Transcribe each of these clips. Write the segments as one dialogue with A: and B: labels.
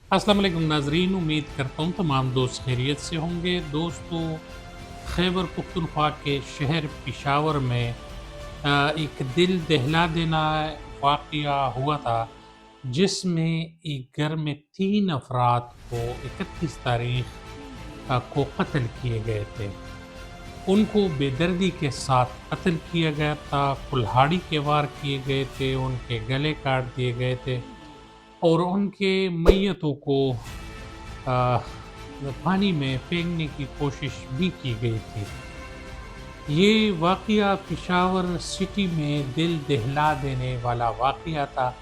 A: अस्सलाम वालेकुम नाजरीन, उम्मीद करता हूँ तमाम दोस्त खैरियत से होंगे। दोस्तों, खैबर पख्तूनख्वा के शहर पिशावर में एक दिल दहला देना वाक़या हुआ था, जिसमें एक घर में 3 अफराद को 31 तारीख को कत्ल किए गए थे। उनको बेदर्दी के साथ कत्ल किया गया था, कुल्हाड़ी के वार किए गए थे, उनके गले काट दिए गए थे और उनके मैयतों को अ, पानी में फेंकने की कोशिश भी की गई थी। ये वाक़या पेशावर सिटी में दिल दहला देने वाला वाक़या था।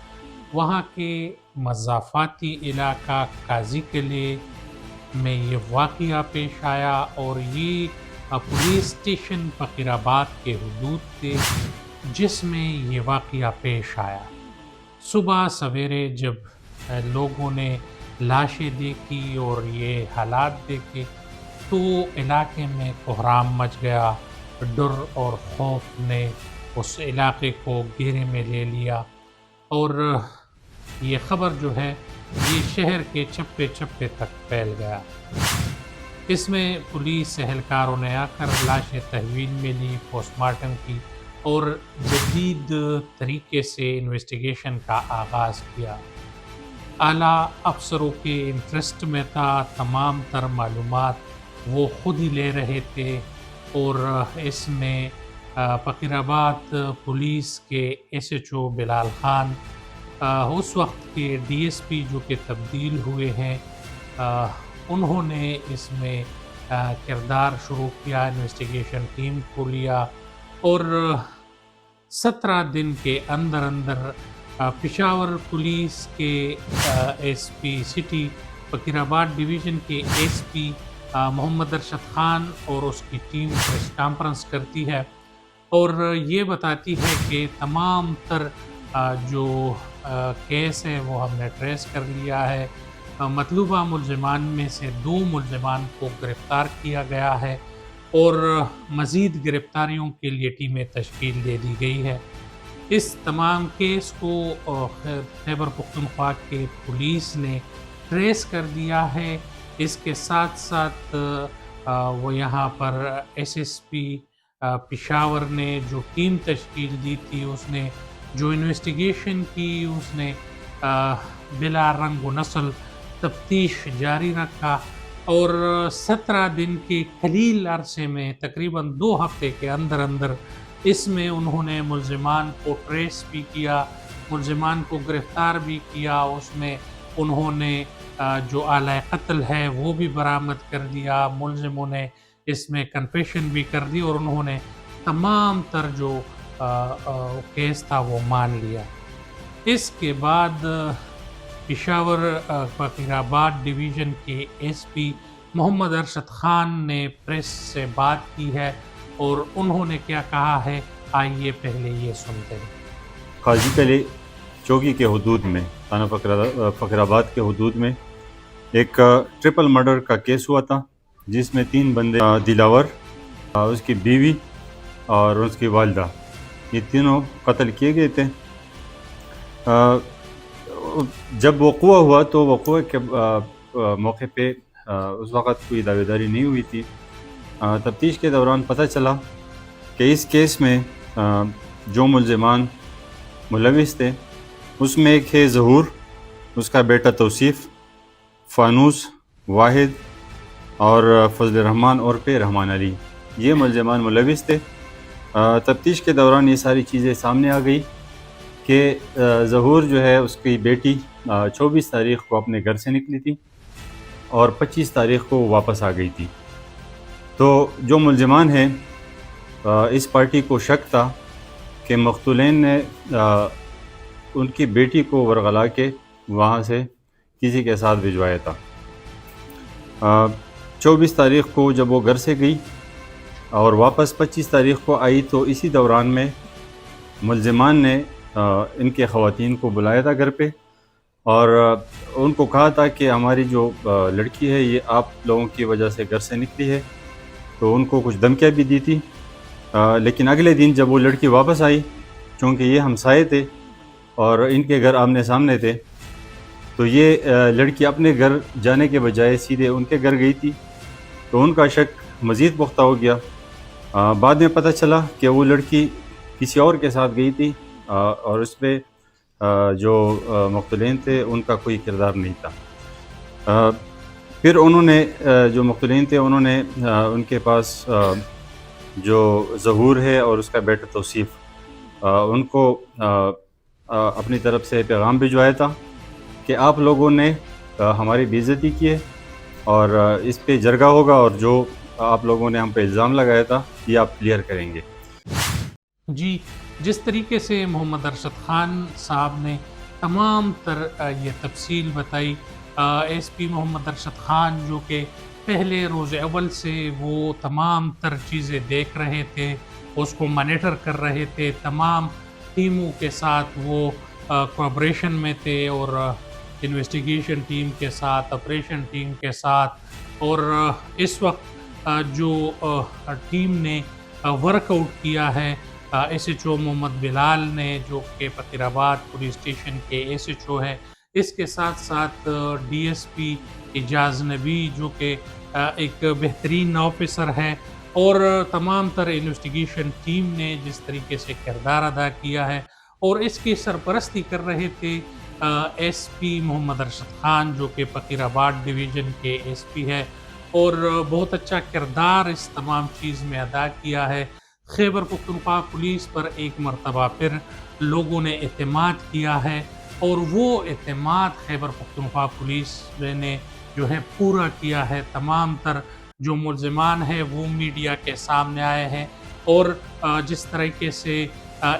A: वहाँ के मज़ाफ़ाती इलाका काज़ी किले में ये वाक़या पेश आया और ये पुलिस स्टेशन फ़कीराबाद के हुदूद थे, जिसमें ये वाक़या पेश आया। सुबह सवेरे जब लोगों ने लाशें देखी और ये हालात देखे, तो इलाके में कोहराम मच गया। डर और खौफ ने उस इलाके को घेरे में ले लिया और ये ख़बर जो है ये शहर के चप्पे चप्पे तक फैल गया। इसमें पुलिस एहलकारों ने आकर लाशें तहवील में ली, पोस्टमार्टम की और जदीद तरीके से इन्वेस्टिगेशन का आगाज़ किया। आला अफसरों के इंटरेस्ट में था, तमाम तर मालूमात वो ख़ुद ही ले रहे थे और इसमें फ़कीराबाद पुलिस के एसएचओ बिलाल ख़ान, उस वक्त के डीएसपी जो कि तब्दील हुए हैं, उन्होंने इसमें किरदार शुरू किया, इन्वेस्टिगेशन टीम को लिया और 17 दिन के अंदर अंदर पेशावर पुलिस के एसपी सिटी फ़कीराबाद डिवीज़न के एसपी मोहम्मद अरशद ख़ान और उसकी टीम प्रेस कॉन्फ्रेंस करती है और ये बताती है कि तमाम तर जो केस है वो हमने ट्रेस कर लिया है। मतलूबा मुलज़िमान में से 2 मुलज़िमान को गिरफ़्तार किया गया है और मज़ीद गिरफ़्तारियों के लिए टीमें तश्कील दे दी गई है। इस तमाम केस को खैबर पख्तूनख्वा के पुलिस ने ट्रेस कर दिया है। इसके साथ साथ वो यहाँ पर एसएसपी पेशावर ने जो टीम तश्कील दी थी, उसने जो इन्वेस्टिगेशन की, उसने बिला रंग व नस्ल तफ्तीश जारी रखा और 17 दिन के कलील अरसे में तकरीबन 2 हफ्ते के अंदर अंदर इसमें उन्होंने मुलज़िमान को ट्रेस भी किया, मुलज़िमान को गिरफ़्तार भी किया। उसमें उन्होंने जो आला कत्ल है वो भी बरामद कर दिया। मुलज़िमों ने इसमें कन्फेशन भी कर दी और उन्होंने तमाम तर जो केस था वो मान लिया। इसके बाद पेशावर फ़कीराबाद डिवीज़न के एसपी मोहम्मद अरशद ख़ान ने प्रेस से बात की है और उन्होंने क्या कहा है, आइए पहले ये सुनते हैं।
B: काजी किले चौकी के हुदूद में, थाना फ़कीराबाद के हुदूद में एक ट्रिपल मर्डर का केस हुआ था, जिसमें 3 बंदे, दिलावर, उसकी बीवी और उसकी वालिदा, ये तीनों कत्ल किए गए थे। जब वक़ुआ हुआ तो वक़ुए के मौके पे उस वक़्त कोई दावेदारी नहीं हुई थी। तफ्तीश के दौरान पता चला कि इस केस में जो मुलज़िमान मुलविस थे, उसमें एक है ज़हूर, उसका बेटा तौसीफ़, फ़ानूस, वाहिद और फजल रहमान और पे रहमान अली, ये मुलज़िमान मुलविस थे। तफ्तीश के दौरान ये सारी चीज़ें सामने आ गई कि ज़हूर जो है, उसकी बेटी 24 तारीख़ को अपने घर से निकली थी और 25 तारीख़ को वापस आ गई थी। तो जो मुलज़िमान हैं, इस पार्टी को शक था कि मक़तूलैन ने उनकी बेटी को वरगला के वहाँ से किसी के साथ भिजवाया था। 24 तारीख़ को जब वो घर से गई और वापस 25 तारीख़ को आई, तो इसी दौरान में मुलज़िमान ने इनके ख़वातीन को बुलाया था घर पे और उनको कहा था कि हमारी जो लड़की है ये आप लोगों की वजह से घर से निकली है। तो उनको कुछ धमकियाँ भी दी थी। लेकिन अगले दिन जब वो लड़की वापस आई, चूँकि ये हमसाये थे और इनके घर आमने सामने थे, تو یہ لڑکی اپنے گھر جانے کے بجائے سیدھے ان کے گھر گئی تھی، تو ان کا شک مزید پختہ ہو گیا۔ بعد میں پتہ چلا کہ وہ لڑکی کسی اور کے ساتھ گئی تھی، اور اس پہ جو مقتولین تھے ان کا کوئی کردار نہیں تھا۔ پھر انہوں نے جو مقتولین تھے انہوں نے ان کے پاس جو ظہور ہے اور اس کا بیٹا توصیف، ان کو اپنی طرف سے پیغام بھجوایا تھا کہ آپ لوگوں نے ہماری بے عزتی کی ہے اور اس پہ جرگہ ہوگا، اور جو آپ لوگوں نے ہم پہ الزام لگایا تھا یہ آپ کلیئر کریں گے۔
A: جی، جس طریقے سے محمد ارشد خان صاحب نے تمام تر یہ تفصیل بتائی، ایس پی محمد ارشد خان جو کہ پہلے روز اول سے وہ تمام تر چیزیں دیکھ رہے تھے، اس کو مانیٹر کر رہے تھے، تمام ٹیموں کے ساتھ وہ کوآپریشن میں تھے، اور انویسٹیگیشن ٹیم کے ساتھ، آپریشن ٹیم کے ساتھ، اور اس وقت جو ٹیم نے ورک آؤٹ کیا ہے، ایس ایچ او محمد بلال نے جو کہ فقیر آباد پولیس اسٹیشن کے ایس ایچ او ہے، اس کے ساتھ ساتھ ڈی ایس پی اعجاز نبی جو کہ ایک بہترین آفیسر ہے، اور تمام تر انویسٹیگیشن ٹیم نے جس طریقے سے کردار ادا کیا ہے، اور اس کی سرپرستی کر رہے تھے ایس پی محمد ارشد خان جو کہ فقیر آباد ڈویژن کے ایس پی ہے، اور بہت اچھا کردار اس تمام چیز میں ادا کیا ہے۔ خیبر پختونخوا پولیس پر ایک مرتبہ پھر لوگوں نے اعتماد کیا ہے، اور وہ اعتماد خیبر پختونخوا پولیس نے جو ہے پورا کیا ہے۔ تمام تر جو ملزمان ہیں وہ میڈیا کے سامنے آئے ہیں، اور جس طریقے سے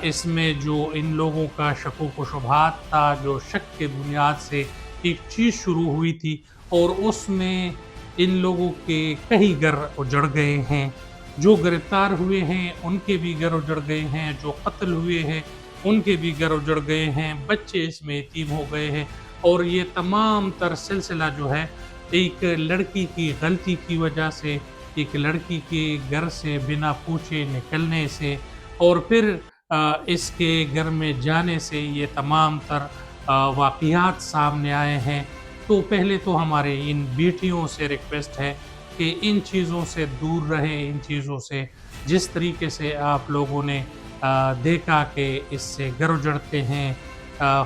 A: اس میں جو ان لوگوں کا شکوک و شبہات تھا، جو شک کے بنیاد سے ایک چیز شروع ہوئی تھی، اور اس میں ان لوگوں کے کئی گھر اجڑ گئے ہیں، جو گرفتار ہوئے ہیں ان کے بھی گھر اجڑ گئے ہیں، جو قتل ہوئے ہیں ان کے بھی گھر اجڑ گئے ہیں، بچے اس میں یتیم ہو گئے ہیں، اور یہ تمام تر سلسلہ جو ہے ایک لڑکی کی غلطی کی وجہ سے، ایک لڑکی کے گھر سے بنا پوچھے نکلنے سے، اور پھر اس کے گھر میں جانے سے یہ تمام تر واقعات سامنے آئے ہیں۔ تو پہلے تو ہمارے ان بیٹیوں سے ریکویسٹ ہے کہ ان چیزوں سے دور رہیں، ان چیزوں سے جس طریقے سے آپ لوگوں نے دیکھا کہ اس سے گھر اجڑتے ہیں،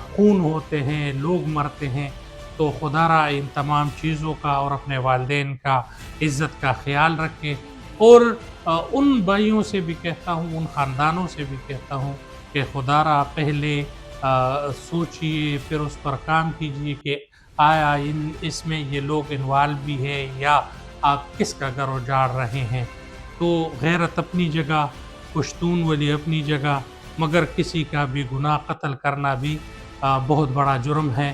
A: خون ہوتے ہیں، لوگ مرتے ہیں، تو خدا را ان تمام چیزوں کا اور اپنے والدین کا عزت کا خیال رکھیں، اور ان بھائیوں سے بھی کہتا ہوں، ان خاندانوں سے بھی کہتا ہوں کہ خدا را پہلے سوچئے پھر اس پر کام کیجئے کہ آیا اس میں یہ لوگ انوالو بھی ہے یا آپ کس کا گھر اجاڑ رہے ہیں۔ تو غیرت اپنی جگہ، پشتون ولی اپنی جگہ، مگر کسی کا بھی گناہ قتل کرنا بھی بہت بڑا جرم ہے۔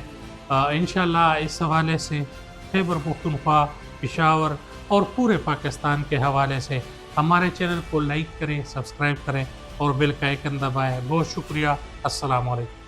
A: انشاءاللہ اس حوالے سے خیبر پختونخوا، پشاور اور پورے پاکستان کے حوالے سے ہمارے چینل کو لائک کریں، سبسکرائب کریں اور بیل کا آئیکن دبائیں۔ بہت شکریہ، السلام علیکم۔